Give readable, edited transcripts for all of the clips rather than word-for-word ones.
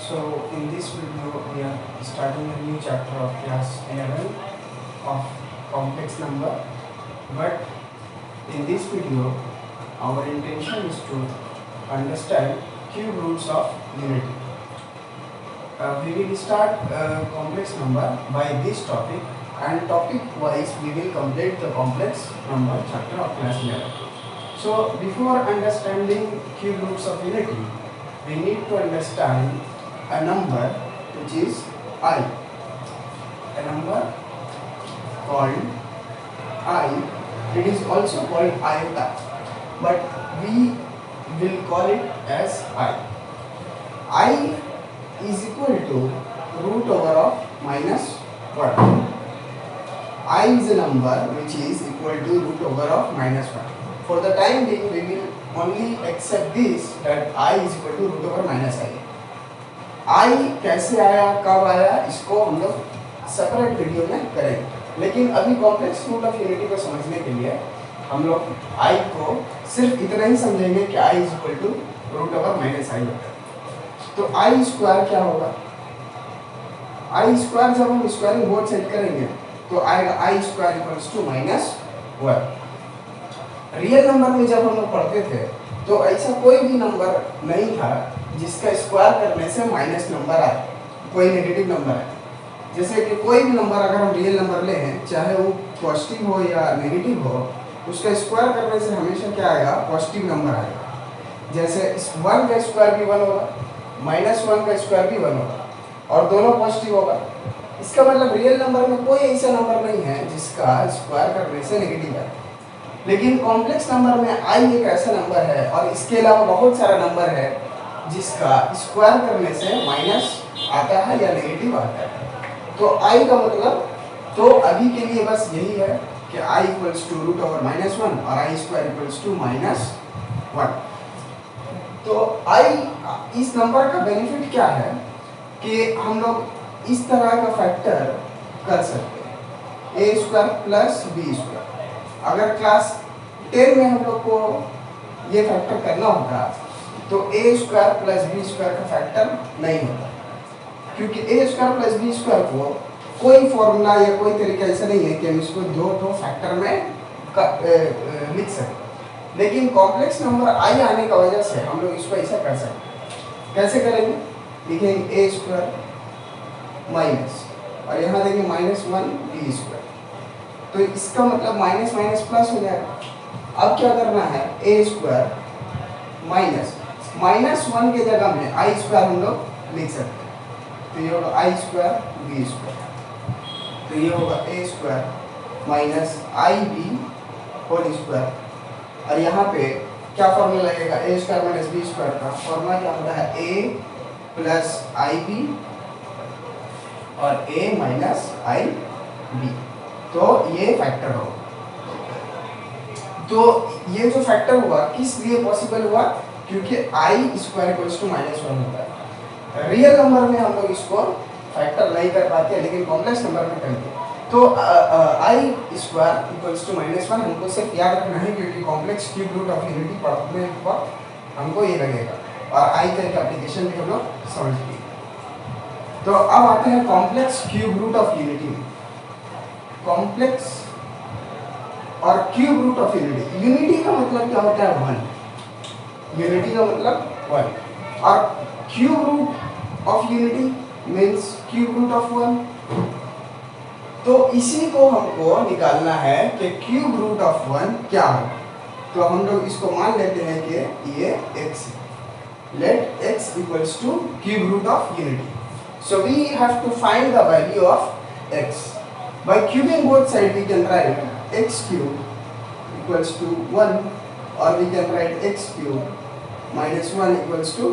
So in this video we are starting a new chapter of class 11 of complex number, but in this video our intention is to understand cube roots of unity. We will start complex number by this topic, and topic wise we will complete the complex number chapter of class 11. So before understanding cube roots of unity, we need to understand a number which is I. A number called I. It is also called iota, but we will call it as I. I is equal to root over of minus 1. I is a number which is equal to root over of minus 1. For the time being, we will only accept this, that I is equal to root over minus I. I कैसे आया, कब आया, इसको हम लोग separate video में करेंगे, लेकिन अभी कॉम्प्लेक्स रूट ऑफ यूनिटी को समझने के लिए हम लोग I को सिर्फ इतना ही समझेंगे कि I is equal to root over minus i होता है। तो I स्क्वायर क्या होगा? I स्क्वायर जब हम स्क्वायरिंग बोर्ड सेट करेंगे तो आएगा I square equals to minus 1। Real number में जब हम लोग पढ़ते थे तो ऐसा कोई भी नंबर नहीं था जिसका स्क्वायर करने से माइनस नंबर आए, कोई नेगेटिव नंबर है। जैसे कि कोई भी नंबर अगर हम रियल नंबर ले हैं, चाहे वो पॉजिटिव हो या नेगेटिव हो, उसका स्क्वायर करने से हमेशा क्या आएगा? पॉजिटिव नंबर आएगा। जैसे 1 का स्क्वायर भी 1 होगा, -1 का स्क्वायर भी 1 होगा, और दोनों पॉजिटिव होगा। इसका मतलब रियल नंबर में कोई ऐसा नंबर नहीं है जिसका स्क्वायर करने से नेगेटिव है। लेकिन कॉम्प्लेक्स नंबर में I एक ऐसा नंबर है, और इसके अलावा बहुत सारा नंबर है जिसका स्क्वायर करने से माइनस आता है या नेगेटिव आता है। तो I का मतलब तो अभी के लिए बस यही है कि I equals to root over minus 1 और I square equals to minus 1। तो I इस नंबर का बेनिफिट क्या है कि हम लोग इस तरह का फैक्टर कर सकते हैं, a square plus b square. अगर क्लास 10 में हम लोग को ये फैक्टर करना होगा तो a square plus b square का फैक्टर नहीं होता, क्योंकि a square plus b square को कोई फॉर्मूला या कोई तरीका ऐसा नहीं है कि हम इसको दो फैक्टर में लिख सकते। लेकिन कॉम्प्लेक्स नंबर I आने का वजह से हम लोग इसको ऐसा कर सकते। कैसे करेंगे? लिखेंगे a स्क्वायर माइनस, और यहाँ देखेंगे -1 b स्क्वायर। तो इसका मतलब माइनस माइनस प्लस हो जाएगा। अब क्या करना है? a स्क्वायर माइनस -1 के जगह में I स्क्वायर हम लोग लिख सकते हैं। तो ये होगा I स्क्वायर b स्क्वायर, तो ये होगा a square minus IB whole square. और यहाँ पे क्या फॉर्मूला लगेगा? a square minus b square का फॉर्मूला क्या होता है? a प्लस IB और a माइनस IB। तो ये फैक्टर होगा। तो ये जो फैक्टर हुआ किस लिए पॉसिबल हुआ? क्योंकि I स्क्वायर इक्वल्स टू -1 होता है। रियल नंबर में हम लोग इसको फैक्टर नहीं कर पाते, लेकिन कॉम्प्लेक्स नंबर में करते हैं। तो I स्क्वायर इक्वल्स टू -1 हमको सिर्फ याद रखना है, क्योंकि complex cube root of unity पढ़ने वक्त हमको ये लगेगा, और I का एक एप्लीकेशन भी हम लोग समझ लिए। तो अब आते हैं complex cube root of unity में। कॉम्प्लेक्स और cube root of unity. Unity का मतलब क्या होता है? 1। यूनिटी का मतलब 1, और cube root of unity means cube root of 1। तो इसी को हमको निकालना है कि क्यूब रूट ऑफ 1 क्या है। तो हम लोग इसको मान लेते हैं कि ये x है। Let x equals to cube root of unity. So we have to find the value of x. By cubing both sides, we can write x cube equals to 1, or we can write x cube minus 1 equals to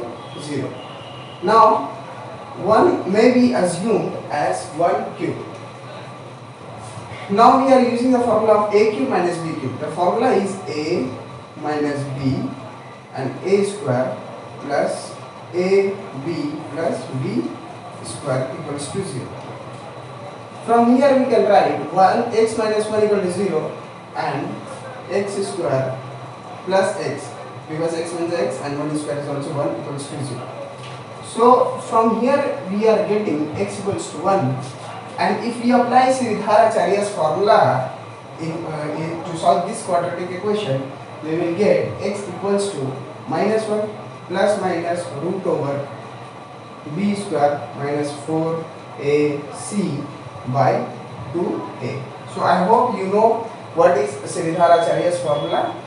0. Now, 1 may be assumed as 1 cube. Now we are using the formula of a cube minus b cube. The formula is a minus b and a square plus ab plus b square equals to 0. From here we can write x minus 1 equal to 0 and x square plus x, because x means x and 1 square is also 1 equals to 0. So from here we are getting x equals to 1, and if we apply Sridharacharya's formula to solve this quadratic equation, we will get x equals to minus 1 plus minus root over b square minus 4ac by 2a. So I hope you know what is Sridharacharya's formula.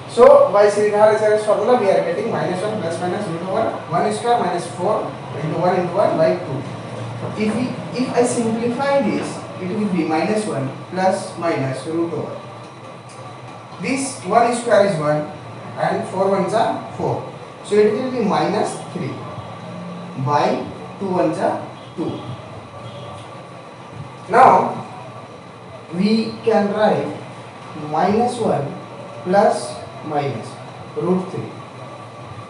So by Sridharacharya's formula we are getting minus 1 plus minus root over 1 square minus 4 into 1 by 2. If I simplify this, it will be minus 1 plus minus root over. This 1 square is 1 and 4 ones are 4. So it will be minus 3 by 2 ones are 2. Now we can write minus 1 plus minus root 3.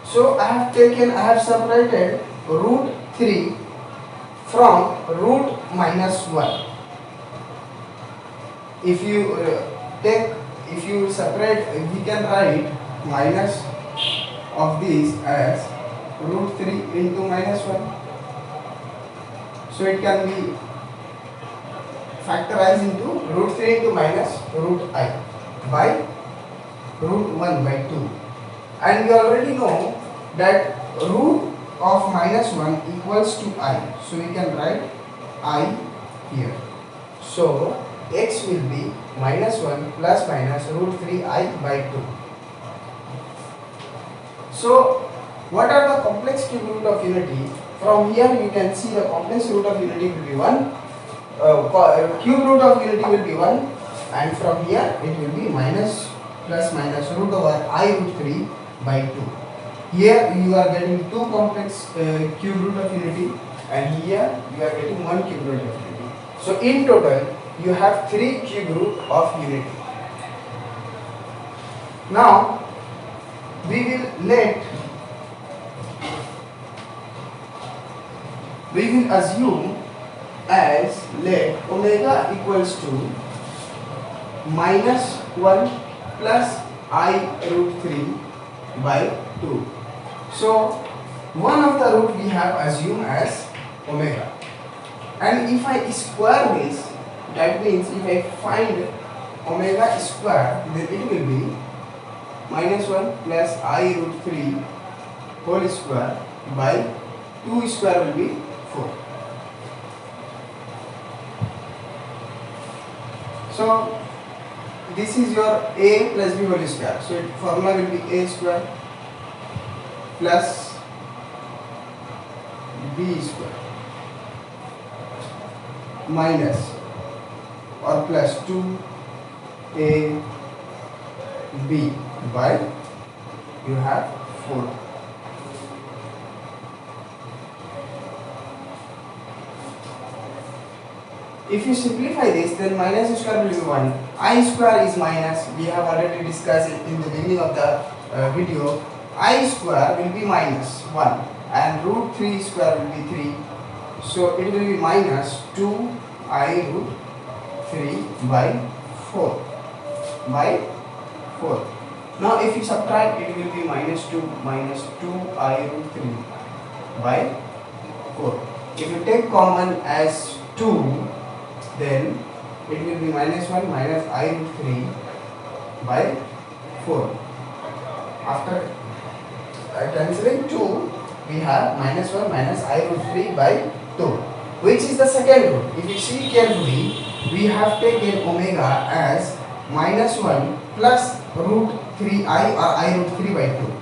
So I have separated root 3 from root minus 1. If you separate, we can write minus of this as root 3 into minus 1. So it can be factorized into root 3 into minus root I by root 1 by 2. And we already know that root of minus 1 equals to I. So we can write I here. So x will be minus 1 plus minus root 3I by 2. So what are the complex cube root of unity? From here you can see the complex root of unity will be 1. Cube root of unity will be 1, and from here it will be minus plus minus root over I root 3 by 2. Here you are getting 2 complex cube root of unity, and here you are getting 1 cube root of unity. So in total you have 3 cube root of unity. Now we will assume as let omega equals to minus 1 plus I root 3 by 2. So one of the root we have assumed as omega, and if I square this, that means if I find omega square, then it will be minus 1 plus I root 3 whole square by 2 square will be 4. So this is your a plus b whole square. So formula will be a square plus b square minus or plus 2ab by you have 4. If you simplify this, then minus square will be 1. I square is minus. We have already discussed it in the beginning of the video. I square will be minus 1 and root 3 square will be 3. So it will be minus 2I root 3 by 4 by 4. Now if you subtract, it will be minus 2I root 3 by 4. If you take common as 2, then it will be minus 1 minus I root 3 by 4. After cancelling 2, we have minus 1 minus I root 3 by 2, which is the second root. If you see carefully, we have taken omega as minus 1 plus root 3I or I root 3 by 2.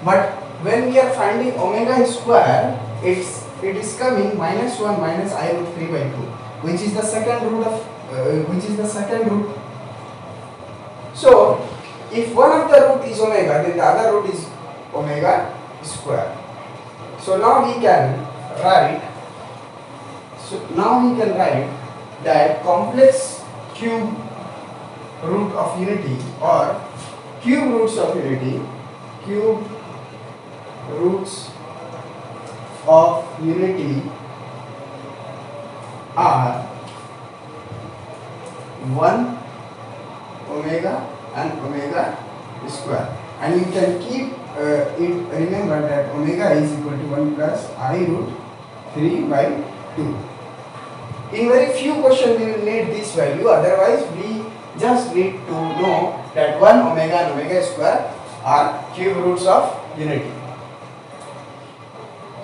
But when we are finding omega square, it is coming minus 1 minus I root 3 by 2, which is the second root of So if one of the root is omega, then the other root is omega square. So now we can write that complex cube root of unity or cube roots of unity are 1 omega and omega square, and you can keep it, remember that omega is equal to 1 plus I root 3 by 2. In very few questions we will need this value, otherwise we just need to know that 1 omega and omega square are cube roots of unity.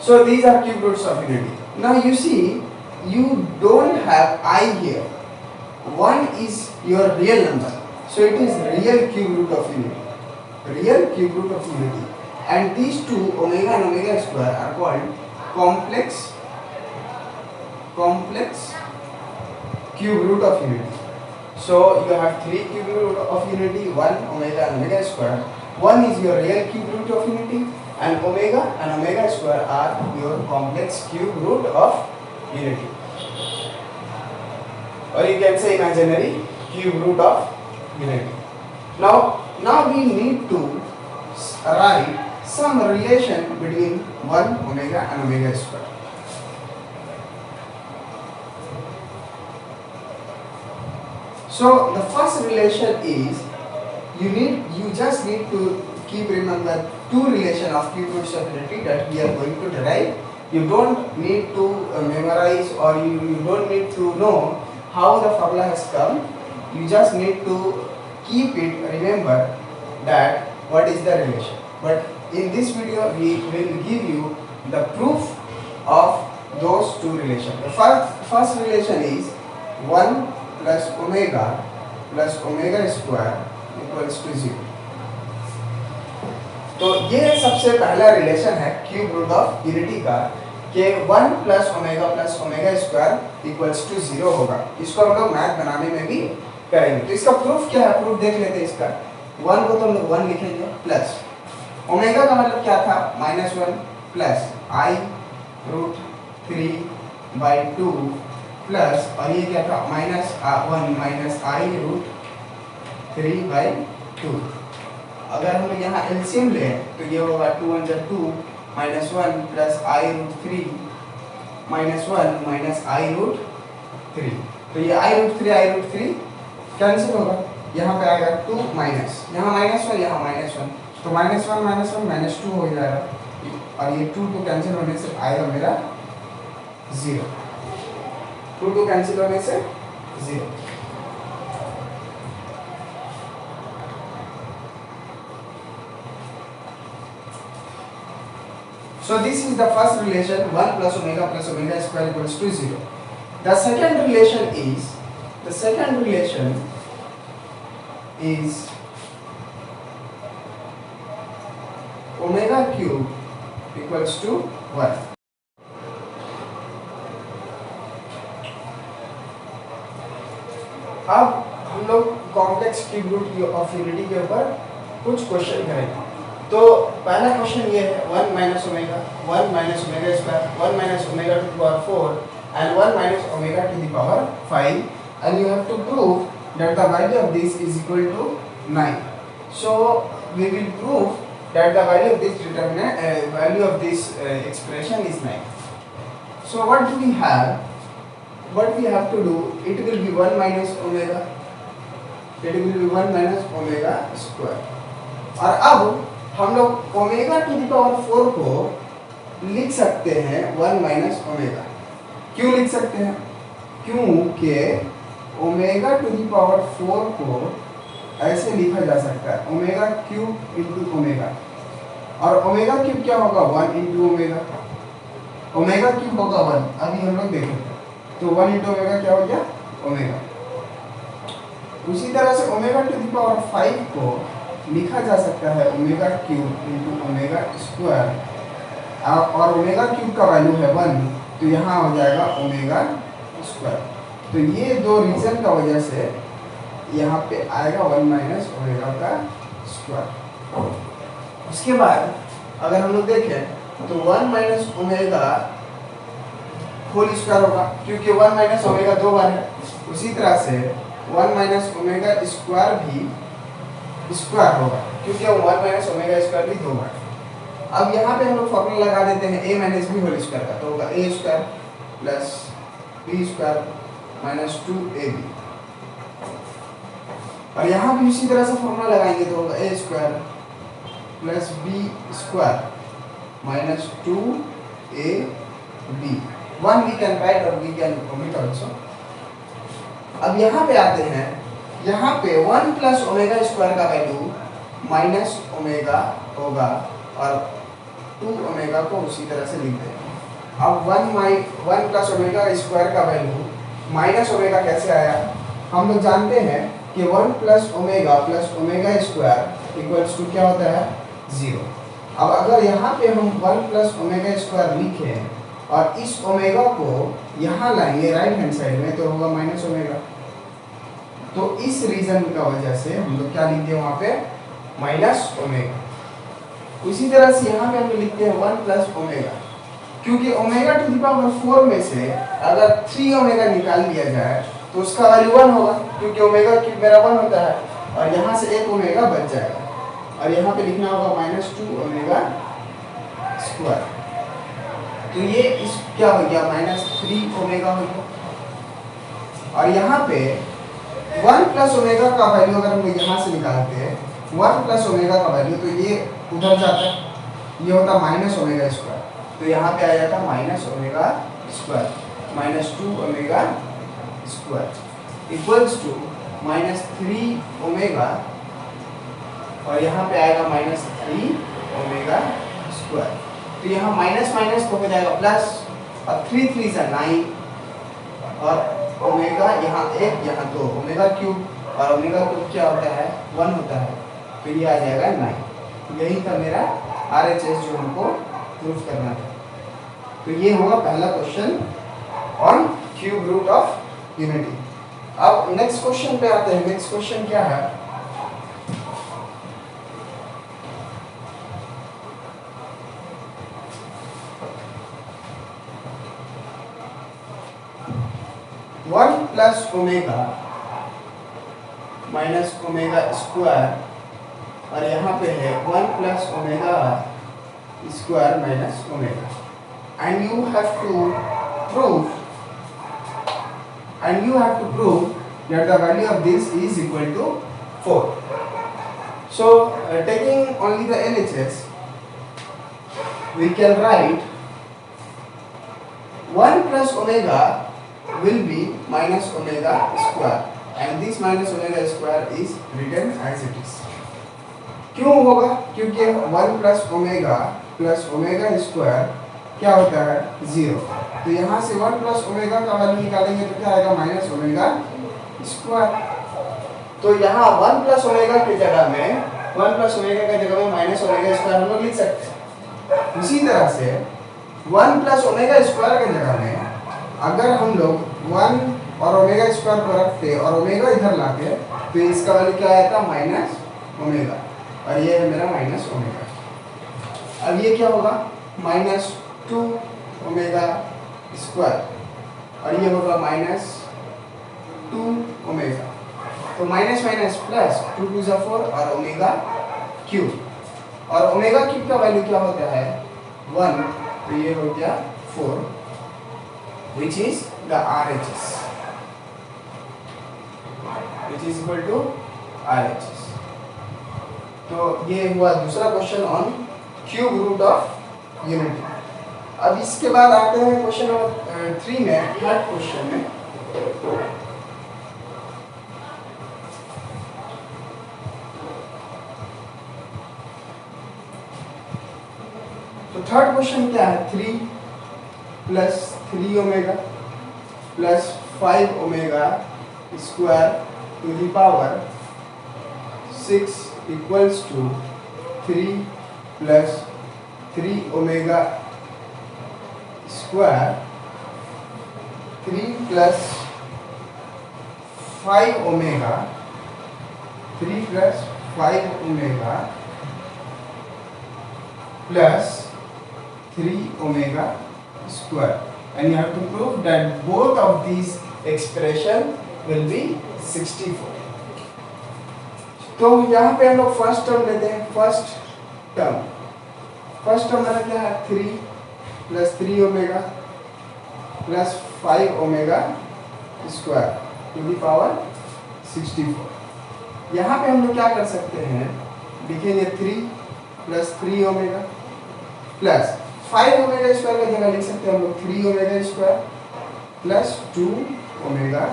So these are cube roots of unity. Now you see, you don't have I here. 1 is your real number, so it is real cube root of unity. Real cube root of unity, and these two omega and omega square are called complex cube root of unity. So you have 3 cube root of unity, 1 omega and omega square. 1 is your real cube root of unity, and omega square are your complex cube root of unity, or you can say imaginary cube root of unity. Now we need to write some relation between 1 omega and omega square. So the first relation is, you just need to keep remember two relation of cube roots of unity that we are going to derive. You don't need to memorize, or you don't need to know how the formula has come. You just need to keep it, remember that what is the relation. But in this video we will give you the proof of those two relations. The first relation is 1 plus omega square equals to 0. तो ये सबसे पहला relation है cube root of unity का, कि 1 plus omega square equals to 0 होगा. इसको हम लोग मैथ बनाने में भी करेंगे. तो इसका प्रूफ क्या है, प्रूफ देख लेते हैं. इसका 1 को तो हम लोग 1 लिखेंगे, प्लस ओमेगा का मतलब क्या था, -1 plus i root 3 by 2 plus, और ये क्या था, -1 माइनस आई रूट 3 बाई 2. अगर हम लोग यहाँ एलसीएम ले तो ये होगा 2 × 2 -1 plus i root 3 -1 minus i root 3. तो ये आई रूट 3 कैंसिल होगा. यहाँ पे आएगा 2 माइनस, यहाँ -1 यहाँ -1, तो -1 -2 हो जाएगा, और ये 2 कैंसिल होने से आएगा मेरा 0. 2 कैंसिल होने से 0. So this is the first relation, 1 plus omega square equals to 0. The second relation is omega cube equals to 1. अब हम लोग complex cube root of unity के ऊपर कुछ क्वेश्चन करेंगे. तो पहला क्वेश्चन ये है, 1 minus omega square, 1 minus omega to the power 4 and 1 minus omega to the power 5, and you have to prove that the value of this is equal to 9. So we will prove that the value of this expression is 9. So what do we have? What we have to do, it will be 1 minus omega, square. और अब हम लोग omega to the power 4 को लिख सकते हैं 1 minus omega. क्यों लिख सकते हैं? क्योंकि ओमेगा टू द पावर 4 को ऐसे लिखा जा सकता है, ओमेगा क्यूब इंटू ओमेगा, और ओमेगा क्यूब क्या होगा, 1 इंटू ओमेगा. ओमेगा क्यूब होगा 1. अभी हम लोग देखेंगे, तो 1 इंटू ओमेगा क्या हो गया, ओमेगा. उसी तरह से ओमेगा टू द पावर 5 को लिखा जा सकता है omega cube into omega square, और ओमेगा क्यूब का वैल्यू है 1, तो यहाँ हो जाएगा ओमेगा स्क्वायर. तो ये दो रीजन का वजह से यहाँ पे आएगा 1 माइनस ओमेगा का स्क्वायर. उसके बाद अगर हम लोग देखें तो 1 माइनस ओमेगा होल स्क्वायर होगा, क्योंकि 1 माइनस ओमेगा 2 बार है. उसी तरह से 1 माइनस ओमेगा स्क्वायर भी स्क्वायर होगा, क्योंकि 1 माइनस ओमेगा स्क्वायर भी 2 बार. अब यहाँ पे हम लोग फॉर्मूला लगा देते हैं a minus b whole square का, तो होगा a square plus b square minus 2ab, और यहाँ भी उसी तरह से फॉर्मूला लगाएंगे तो होगा a square plus b square minus 2ab 1 we can write और वी कैन ओमिट ऑल्सो। अब यहाँ पे आते हैं, यहाँ पे 1 प्लस ओमेगा स्क्वायर का वैल्यू माइनस ओमेगा होगा और 2 ओमेगा को उसी तरह से लिख दें। अब 1 प्लस ओमेगा स्क्वायर का वैल्यू माइनस ओमेगा कैसे आया? हम लोग जानते हैं कि 1 plus omega square equals to क्या होता है? 0। अब अगर यहाँ पे हम 1 प्लस ओमेगा स्क्वायर लिखें और इस ओमेगा को यहाँ लाएंगे राइट हैंड साइड में तो होगा माइनस ओमेगा। तो इस रीजन का वजह से हम लोग क्या लिखते हैं वहाँ पे? Minus omega. उसी तरह से यहाँ पे हम लिखते हैं 1 प्लस ओमेगा, क्योंकि ओमेगा टू द पावर 4 में से अगर 3 ओमेगा निकाल लिया जाए तो उसका वैल्यू 1 होगा, क्योंकि ओमेगा क्यूब मेरा 1 होता है और यहाँ से एक ओमेगा बच जाएगा और यहाँ पे लिखना होगा माइनस 2 ओमेगा स्क्वायर। तो ये इस क्या हो गया? माइनस 3 ओमेगा हो गया। और यहाँ पे 1 प्लस ओमेगा का वैल्यू अगर हम लोग यहाँ से निकालते हैं 1 प्लस ओमेगा का वैल्यू, तो ये उधर जाता है, ये होता माइनस ओमेगा स्क्वायर, तो यहाँ पे आ जाता minus omega square minus 2 omega square equals to minus 3 omega और यहाँ पे आएगा माइनस 3 ओमेगा स्क्वायर। तो यहाँ माइनस माइनस तो हो जाएगा प्लस और 3 3 से 9 और ओमेगा यहाँ 1 यहाँ 2 ओमेगा क्यूब और ओमेगा क्यूब क्या होता है? 1 होता है, तो ये आ जाएगा 9। यही था मेरा RHS जो हमको प्रूफ करना था। तो ये होगा पहला question on cube root of unity. अब नेक्स्ट क्वेश्चन पे आते हैं। नेक्स्ट क्वेश्चन क्या है? One plus omega minus omega square और यहाँ पे है 1 plus omega square minus omega, and you have to prove that the value of this is equal to 4. So taking only the LHS, we can write 1 plus omega will be minus omega square, and this minus omega square is written as it is. क्यों होगा? क्योंकि 1 plus omega square क्या होता है? 0। तो यहाँ से 1 plus omega का वैल्यू निकालेंगे तो क्या आएगा? Minus omega square. तो यहाँ 1 प्लस ओमेगा की जगह में माइनस ओमेगा स्क्वायर हम लोग लिख सकते हैं। उसी तरह से 1 प्लस ओमेगा स्क्वायर की जगह में अगर हम लोग 1 और ओमेगा स्क्वायर को रखते और ओमेगा इधर लाते तो इसका वैल्यू क्या आया था? माइनस ओमेगा, और ये है मेरा माइनस ओमेगा। अब ये क्या होगा? माइनस 2 ओमेगा स्क्वायर और ये होगा माइनस 2 ओमेगा। तो माइनस माइनस प्लस 2 2 जा 4 और ओमेगा क्यूब, और ओमेगा क्यूब का वैल्यू क्या होता है? 1, तो ये हो गया 4, which is the RHS, which is equal to RHS. तो ये हुआ दूसरा question on cube root of unity. अब इसके बाद आते हैं क्वेश्चन नंबर 3 में, थर्ड क्वेश्चन में। तो थर्ड क्वेश्चन क्या है? 3 plus 3 omega plus 5 omega square to the power 6 equals to 3 plus 3 omega square 3 plus 5 omega 3 plus 5 omega plus 3 omega square, and you have to prove that both of these expression will be 64. तो यहाँ पे हम लोग first term लेते हैं। First term मेरा क्या है? 3 plus 3 omega plus 5 omega square to the power 64। यहाँ पे हम लोग क्या कर सकते हैं? लिखेंगे 3 plus 3 omega plus 5 omega square का जगह लिख सकते हैं हम लोग 3 omega square plus 2 omega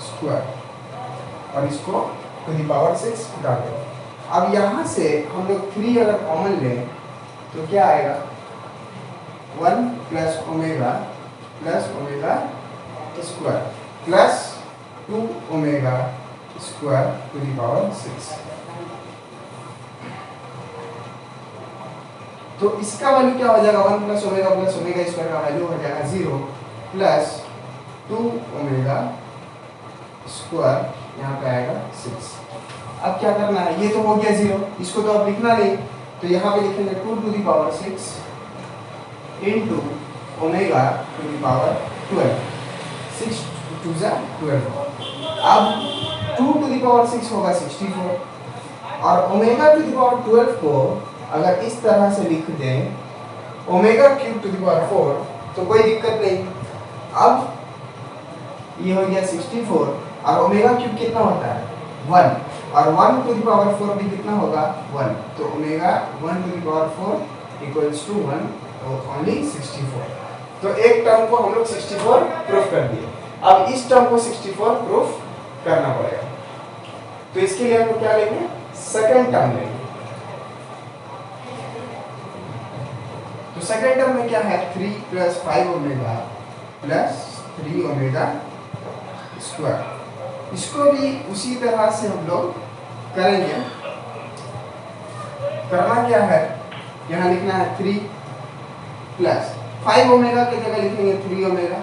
square और इसको टू द पावर 6 डाल दें। अब यहाँ से हम लोग 3 अगर कॉमन लें तो क्या आएगा 1 plus omega square plus 2 omega square to the power 6। तो इसका वैल्यू क्या हो जाएगा 1 प्लस ओमेगा स्क्वायर का वैल्यू हो जाएगा 0 प्लस 2 ओमेगा स्क्वायर यहाँ पे आएगा 6। अब क्या करना है, ये तो हो गया 0, इसको तो अब लिखना नहीं, तो यहाँ पे लिखेंगे 2 to the power 6 into omega to the power 12, 6 to जा 12। अब 2 टू द पावर 6 होगा 64 और ओमेगा टू द पावर 12 को अगर इस तरह से लिख दें omega cube two the power 4 तो कोई दिक्कत नहीं। अब ये हो गया 64 और ओमेगा क्यूब कितना होता है 1 और 1 टू द पावर 4 भी कितना होगा 1, तो omega 1 to the power 4 equals to 1, तो ओनली 64। तो एक टर्म को हम लोग 64 प्रूफ कर दिए। अब इस टर्म को 64 प्रूफ करना पड़ेगा, तो इसके लिए हम लोग क्या लेंगे सेकंड टर्म लेंगे। तो सेकंड टर्म में क्या है 3 plus 5 omega plus 3 omega square, इसको भी उसी तरह से हम लोग करेंगे। करना क्या है, यहाँ लिखना है 3 प्लस 5 ओमेगा की जगह लिखेंगे 3 ओमेगा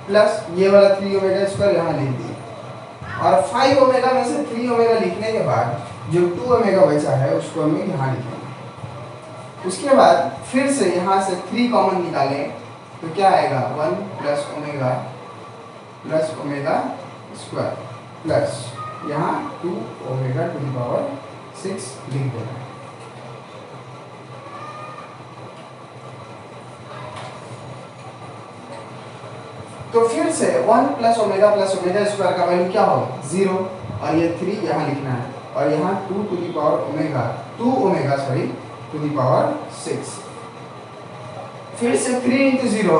प्लस ये वाला 3 ओमेगा स्क्वायर यहाँ लिख दिए और 5 ओमेगा में से 3 ओमेगा लिखने के बाद जो 2 ओमेगा बचा है उसको हम यहाँ लिखेंगे। उसके बाद फिर से यहाँ से 3 कॉमन निकालें तो क्या आएगा 1 प्लस ओमेगा स्क्वायर प्लस यहाँ 2 ओमेगा टू द पावर 6 लिख देना। तो फिर से 1 प्लस ओमेगा स्क्वायर का वैल्यू क्या होगा 0 और ये 3 यहाँ लिखना है और यहाँ 2 to the power 2 omega to the power 6। फिर से 3 इंटू 0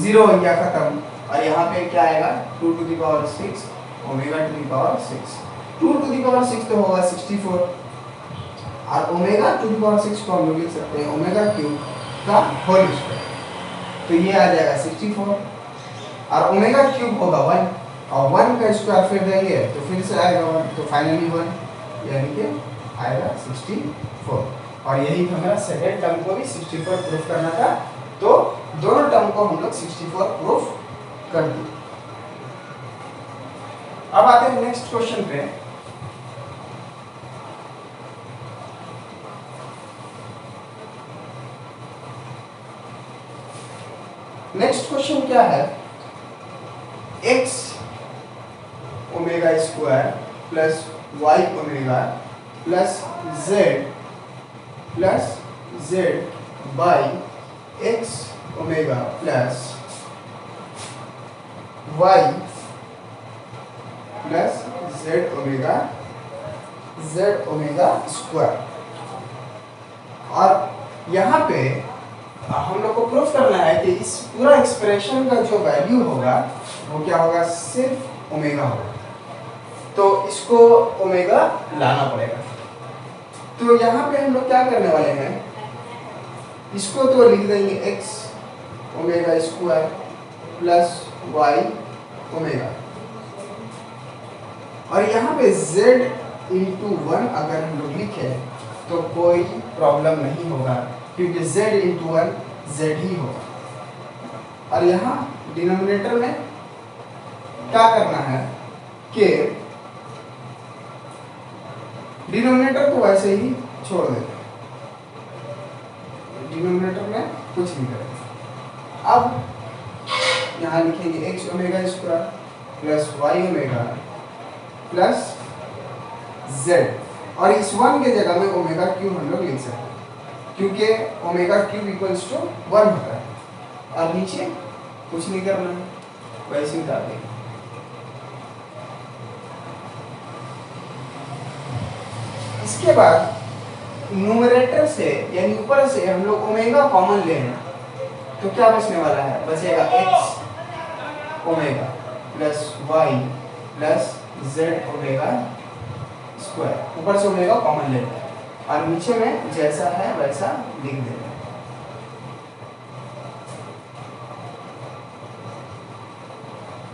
0 हो गया खत्म और यहाँ पे क्या आएगा 2 to the power 6 omega to the power 6। 2 to the power 6 तो होगा 64 और ओमेगा टू द पावर 6 को हम लोग लिख सकते हैं ओमेगा क्यूब का होल स्क्वायर, तो ये आ जाएगा 64 और ओमेगा क्यूब होगा 1 और 1 का स्क्वायर फिर देंगे तो फिर से आएगा 1, तो फाइनली 1 यानी कि आएगा 64। और यही हमारा सेकंड टर्म को भी 64 प्रूफ करना था, तो दोनों टर्म को हम लोग 64 प्रूफ कर दिए। अब आते हैं नेक्स्ट क्वेश्चन पे। नेक्स्ट क्वेश्चन क्या है, x omega square plus y omega plus z by x omega plus y plus z omega square. और यहाँ पे हम लोग को प्रूफ करना है कि इस पूरा एक्सप्रेशन का जो वैल्यू होगा वो क्या होगा सिर्फ ओमेगा होगा, तो इसको ओमेगा लाना पड़ेगा। तो यहाँ पे हम लोग क्या करने वाले हैं, इसको तो लिख देंगे x omega square plus y omega और यहाँ पे z इंटू 1 अगर हम लोग लिखे तो कोई प्रॉब्लम नहीं होगा क्योंकि z इंटू 1 z ही होगा। और यहाँ डिनोमिनेटर में क्या करना है कि डिनोमिनेटर को वैसे ही छोड़ देते हैं, डिनोमिनेटर में कुछ नहीं करेंगे। अब यहाँ लिखेंगे x omega square plus y omega plus z और इस 1 के जगह में ओमेगा क्यूब हम लोग लिख सकते हैं क्योंकि ओमेगा क्यूब इक्वल्स टू 1 होता है और नीचे कुछ नहीं करना है, वैसे ही डाल देंगे। इसके बाद न्यूमरेटर से यानी ऊपर से हम लोग ओमेगा कॉमन ले लें तो क्या बचने वाला है, बचेगा x omega plus y plus z omega square. ऊपर से ओमेगा कॉमन ले लें और नीचे में जैसा है वैसा लिख देंगे।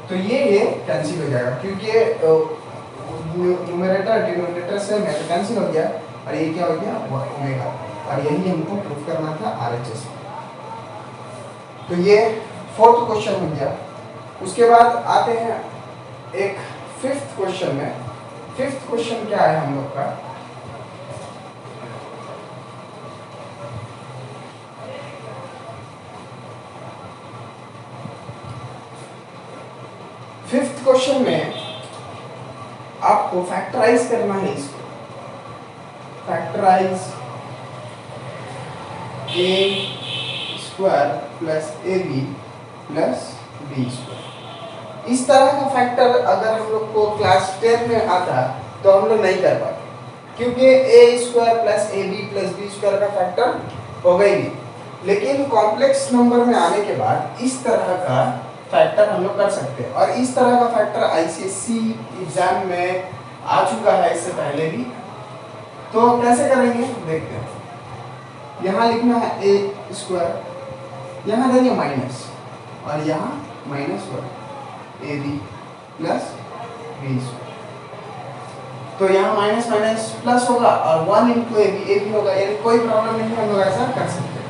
तो ये कैंसिल हो जाएगा क्योंकि न्यूमरेटर डिनोमिनेटर से कैंसिल हो गया और ये क्या हो गया ओमेगा, और यही हमको प्रूफ करना था आरएचएस। तो ये फोर्थ क्वेश्चन हो गया। उसके बाद आते हैं एक फिफ्थ क्वेश्चन में। फिफ्थ क्वेश्चन क्या है हम लोग का, फिफ्थ क्वेश्चन में आपको फैक्टराइज करना है इसको। Factorise a square plus a b plus b square. इस तरह का फैक्टर अगर हम लोग को क्लास 10 में आता तो हम लोग नहीं कर पाते क्योंकि a square plus a b plus b square का फैक्टर होगा ही नहीं। लेकिन कॉम्प्लेक्स नंबर में आने के बाद इस तरह का फैक्टर हम लोग कर सकते हैं, और इस तरह का फैक्टर आईसीएससी एग्जाम में आ चुका है इससे पहले भी। तो कैसे करेंगे देखते हैं। यहाँ लिखना है ए स्क्वायर, यहाँ देंगे माइनस और यहाँ -1 a b plus b square. तो यहाँ माइनस माइनस प्लस होगा और 1 इंटू ए बी होगा, यानी कोई प्रॉब्लम नहीं, हम लोग ऐसा कर सकते हैं।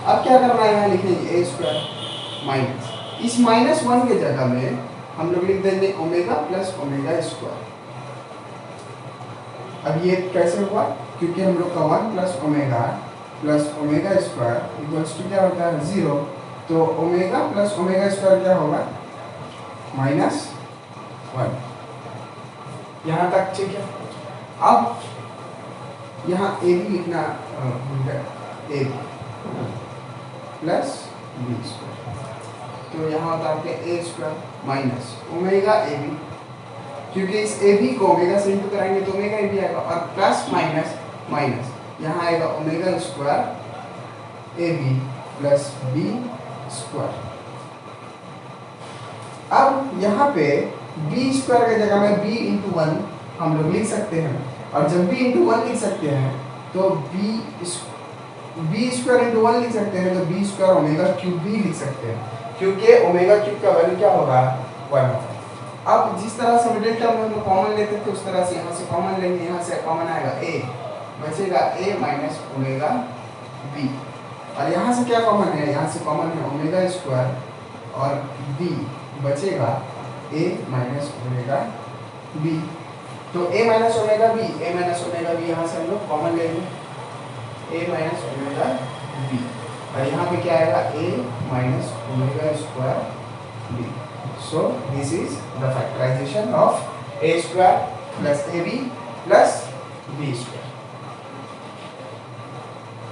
अब क्या करना है, यहाँ लिखेंगे ए स्क्वायर माइनस, इस -1 के जगह में हम लोग लिख देंगे ओमेगा प्लस ओमेगा स्क्वायर। अब ये कैसे हुआ, क्योंकि हम लोग का 1 plus omega square equals to क्या होता है 0। तो ओमेगा प्लस ओमेगा स्क्वायर क्या होगा -1। यहाँ तक ठीक है। अब यहाँ ए बी लिखना ए प्लस बी स्क्वायर, तो यहाँ होता है आपके a square minus omega a b, क्योंकि इस ए बी को ओमेगा से इंटू कराएंगे तो ओमेगा ए बी आएगा, और प्लस माइनस माइनस यहाँ आएगा omega square a b plus b square. अब यहाँ पे बी स्क्वायर की जगह में बी इंटू 1 हम लोग लिख सकते हैं, और जब बी इंटू 1 लिख सकते हैं तो बी स्क्वायर इंटू 1 लिख सकते हैं, तो बी स्क्वायर ओमेगा क्यूब भी लिख सकते हैं, क्योंकि ओमेगा क्यूब का वैल्यू क्या होगा 1। अब जिस तरह से मिडिल टर्म में हम लोग कॉमन लेते थे उस तरह से यहाँ से कॉमन लेंगे, यहाँ से कॉमन आएगा ए, बचेगा ए माइनस ओमेगा बी, और यहाँ से क्या कॉमन है, यहाँ से कॉमन है ओमेगा स्क्वायर और बी, बचेगा ए माइनस ओमेगा बी। तो ए माइनस ओमेगा बी यहाँ से हम लोग कॉमन लेंगे, ए माइनस ओमेगा बी, और यहाँ पे क्या आएगा a minus omega square b. So this is the factorization of a square plus a b plus b square.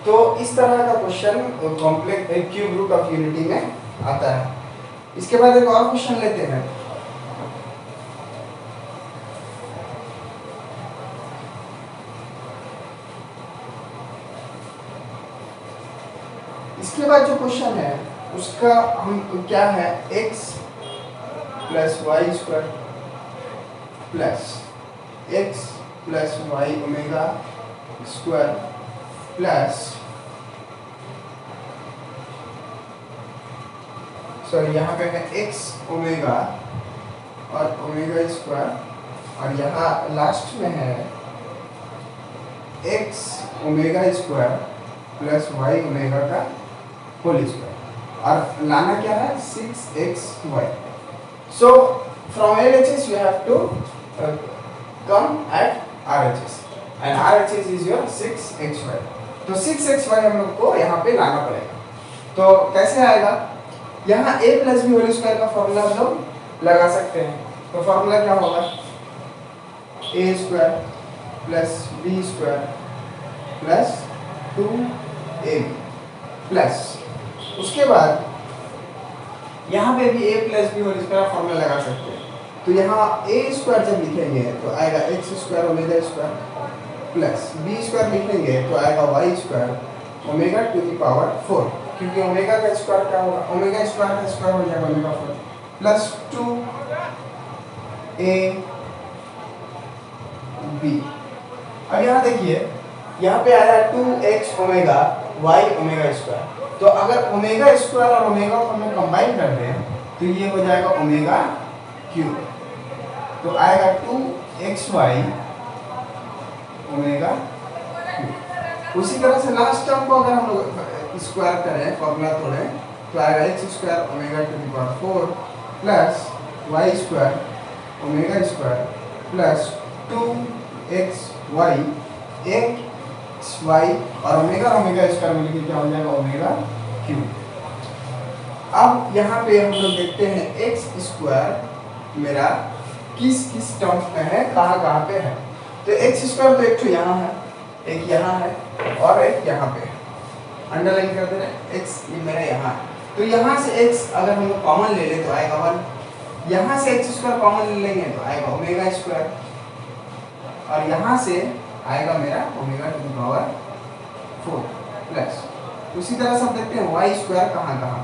तो इस तरह का question complex cube root of unity में आता है। इसके बाद एक और क्वेश्चन लेते हैं। इसके बाद जो क्वेश्चन है उसका हम क्या है, x plus y square plus x plus y omega square plus sorry यहाँ पे है x ओमेगा और ओमेगा स्क्वायर, और यहाँ लास्ट में है x omega square plus y omega का होल स्क्वायर, और लाना क्या है 6xy। So from LHS you have to come at RHS, and RHS is your 6xy। तो 6xy हम लोग को यहाँ पे लाना पड़ेगा। तो कैसे आएगा, यहाँ a plus b whole square का फॉर्मूला हम लोग लगा सकते हैं। तो फॉर्मूला क्या होगा, a square plus b square plus 2ab plus, उसके बाद यहाँ पे भी a plus b whole square formula लगा सकते हैं। तो यहाँ a स्क्वायर जब लिखेंगे तो आएगा x square omega square plus b square लिखेंगे तो आएगा y square omega to the power 4, क्योंकि ओमेगा का स्क्वायर क्या होगा, ओमेगा स्क्वायर का स्क्वायर हो जाएगा ओमेगा 4 प्लस 2 ए बी। अब यहाँ देखिए, यहाँ पे आया 2x omega y omega square, तो अगर ओमेगा स्क्वायर और ओमेगा को हम कंबाइन कर दें तो ये हो जाएगा ओमेगा क्यूब, तो आएगा 2xy ओमेगा क्यूब। उसी तरह से लास्ट टर्म को अगर हम लोग स्क्वायर करें, फॉर्मूला तोड़ें, तो आएगा x square omega to the power 4 plus y square omega square plus 2xy xy और ओमेगा ओमेगा स्क्वायर मिलकर क्या हो जाएगा ओमेगा क्यूब। अब यहाँ पे हम लोग देखते हैं एक्स स्क्वायर मेरा किस किस टर्म्स में है, कहाँ पे है। तो एक्स स्क्वायर तो एक तो यहाँ है, एक यहाँ है और एक यहाँ पे है, अंडरलाइन कर दे रहे हैं। एक्स मेरा यहाँ है, तो यहाँ से एक्स अगर हम लोग कॉमन ले ले तो आएगा 1, यहाँ से एक्स स्क्वायर कॉमन ले लेंगे तो आएगा ओमेगा स्क्वायर, और यहाँ से आएगा मेरा omega to the power 4 plus. उसी तरह से हम देखते हैं वाई स्क्वायर कहाँ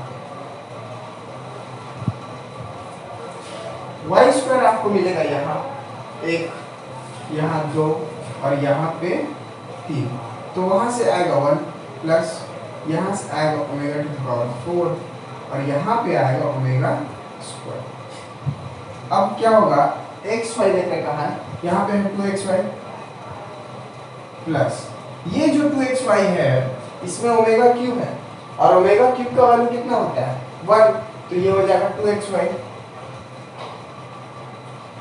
वाई स्क्वायर आपको मिलेगा यहाँ 1, यहाँ 2 और यहाँ पे 3, तो वहाँ से आएगा 1 प्लस यहाँ से आएगा ओमेगा टू द पावर 4 और यहाँ पे आएगा ओमेगा स्क्वायर। अब क्या होगा, एक्स वाई देखने कहाँ है, यहाँ पे है 2xy प्लस ये जो 2xy है इसमें ओमेगा क्यूब है और ओमेगा क्यूब का वैल्यू कितना होता है 1, तो ये हो जाएगा 2xy।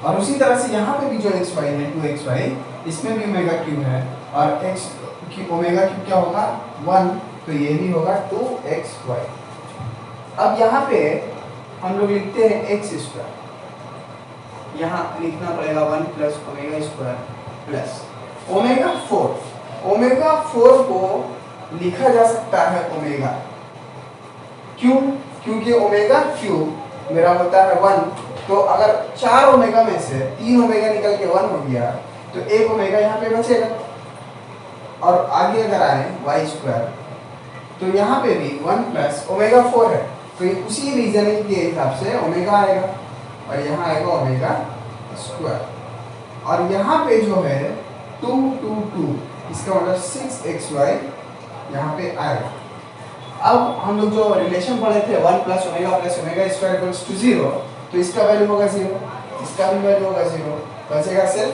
और उसी तरह से यहाँ पे भी जो xy है 2xy, इसमें भी ओमेगा क्यूब है और x की ओमेगा क्यूब क्या होगा 1, तो ये भी होगा 2xy। अब यहाँ पे हम लोग लिखते हैं x स्क्वायर, यहाँ लिखना पड़ेगा 1 plus omega square plus omega 4। Omega 4 को लिखा जा सकता है ओमेगा क्यों, क्योंकि ओमेगा क्यूब मेरा होता है 1, तो अगर 4 ओमेगा में से 3 ओमेगा निकल के 1 हो गया तो 1 ओमेगा यहाँ पे बचेगा। और आगे अगर आए वाई स्क्वायर, तो यहाँ पे भी 1 प्लस ओमेगा 4 है, तो उसी रीजनिंग के हिसाब से ओमेगा आएगा और यहाँ आएगा ओमेगा स्क्वायर, और यहाँ पे जो है 2 2 2, इसका मतलब 6xy यहाँ पे आएगा। अब हम लोग जो रिलेशन पढ़े थे 1 plus omega square equals to 0, तो इसका वैल्यू होगा 0, इसका भी वैल्यू होगा 0, बचेगा सिर्फ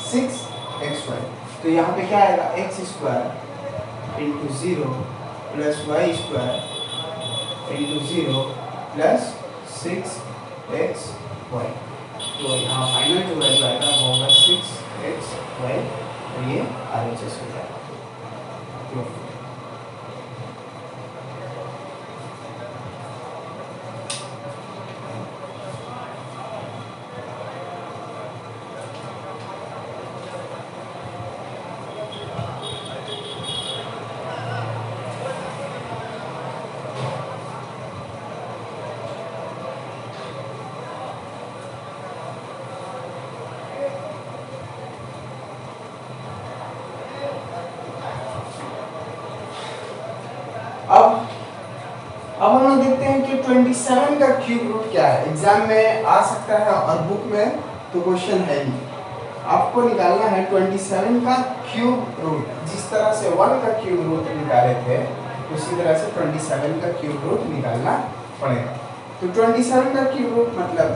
6xy। तो यहाँ पे क्या आएगा, x square into 0 plus y square into 0 plus 6xy। तो यहाँ फाइनल जो वैल्यू आएगा वो होगा 6xy और ये RHS हो जाएगा। अब हम लोग देखते हैं कि 27 का क्यूब रूट क्या है। एग्जाम में आ सकता है और बुक में तो क्वेश्चन है ही, आपको निकालना है 27 का क्यूब रूट। जिस तरह से 1 का क्यूब रूट निकाले थे उसी तरह से 27 का क्यूब रूट निकालना पड़ेगा। तो 27 का क्यूब रूट मतलब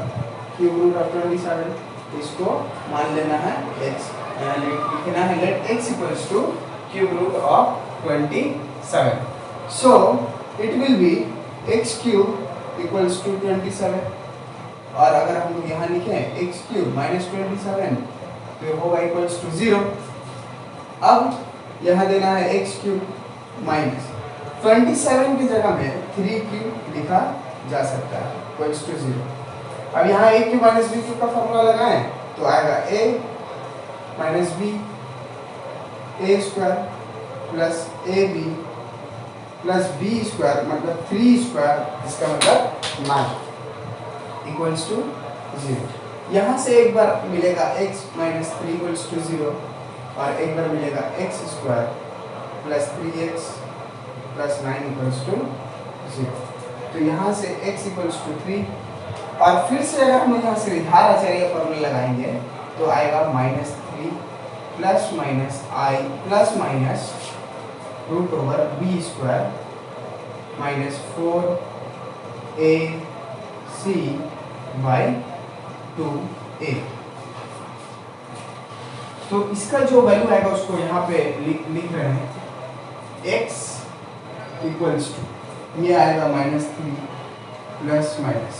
क्यूब रूट ऑफ 27, इसको मान लेना है x, लिखना है let x equals to cube root of 27। So it will be x cube equals to 27, और अगर हम लोग यहाँ लिखें x cube minus 27 तो होगा equals to 0। अब यहाँ देना है x cube minus 27 की जगह में 3 cube लिखा जा सकता है equals to 0। अब यहाँ a cube minus b cube का फॉर्मूला लगाएं तो आएगा a minus b a square plus ab plus b square मतलब 3 स्क्वायर, इसका मतलब 9 इक्वल्स टू 0। यहाँ से एक बार मिलेगा x माइनस 3 इक्वल्स टू 0 और एक बार मिलेगा x square plus 3x plus 9 equals to 0। तो यहाँ से x इक्वल्स टू 3 और फिर से अगर हम यहाँ से विधार आचार्य फॉर्मूला लगाएंगे तो आएगा -3 plus minus i plus minus root over b square minus 4ac by 2a। तो इसका जो वैल्यू आएगा उसको यहाँ पे लिख रहे हैं x इक्वल्स टू ये आएगा -3 प्लस माइनस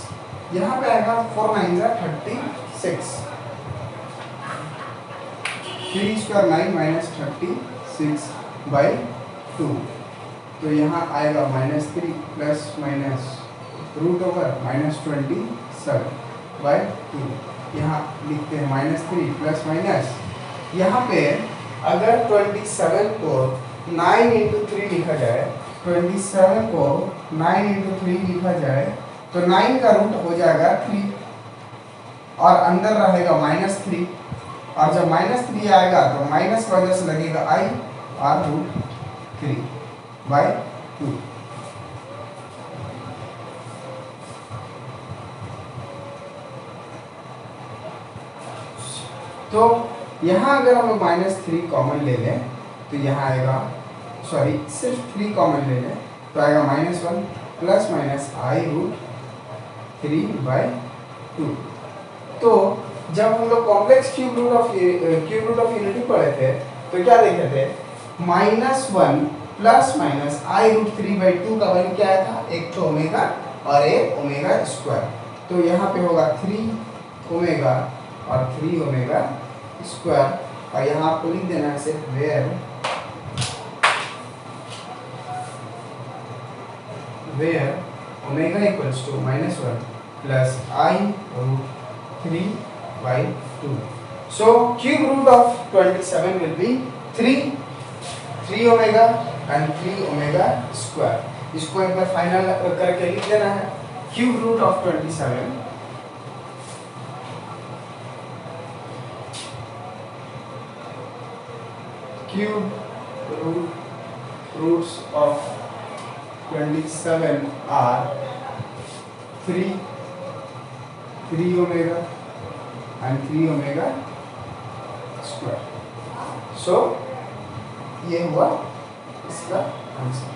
यहाँ पे आएगा 4 9 36 3 स्क्वायर 9 माइनस 36 बाई 2। तो यहाँ आएगा -3 plus minus root over -27 by 2। यहाँ लिखते हैं -3 प्लस माइनस यहाँ पे अगर 27 को 9 इंटू 3 लिखा जाए 27 को 9 इंटू 3 लिखा जाए तो 9 का रूट हो जाएगा 3 और अंदर रहेगा -3 और जब -3 आएगा तो माइनस की वजह से लगेगा i और रूट 3 बाई 2। तो यहाँ अगर हम -3 कॉमन ले लें तो यहाँ आएगा सॉरी सिर्फ 3 कॉमन ले लें तो आएगा -1 plus minus i root 3 by 2। तो जब हम लोग complex cube root of unity पढ़े थे तो क्या देखे थे -1 plus minus i root 3 by 2 का वैल्यू क्या आया था एक तो ओमेगा और एक ओमेगा स्क्वायर। तो यहाँ पे होगा 3 ओमेगा और 3 ओमेगा स्क्वायर और यहाँ आपको लिख देना है सिर्फ where omega equals to -1 plus i root 3 by 2। So cube root of 27 will be 3 omega and 3 omega square. इसको एक बार फाइनल करके लिख देना है cube root of 27 cube roots of 27 are 3 omega and 3 omega square। So ये हुआ इसका आंसर।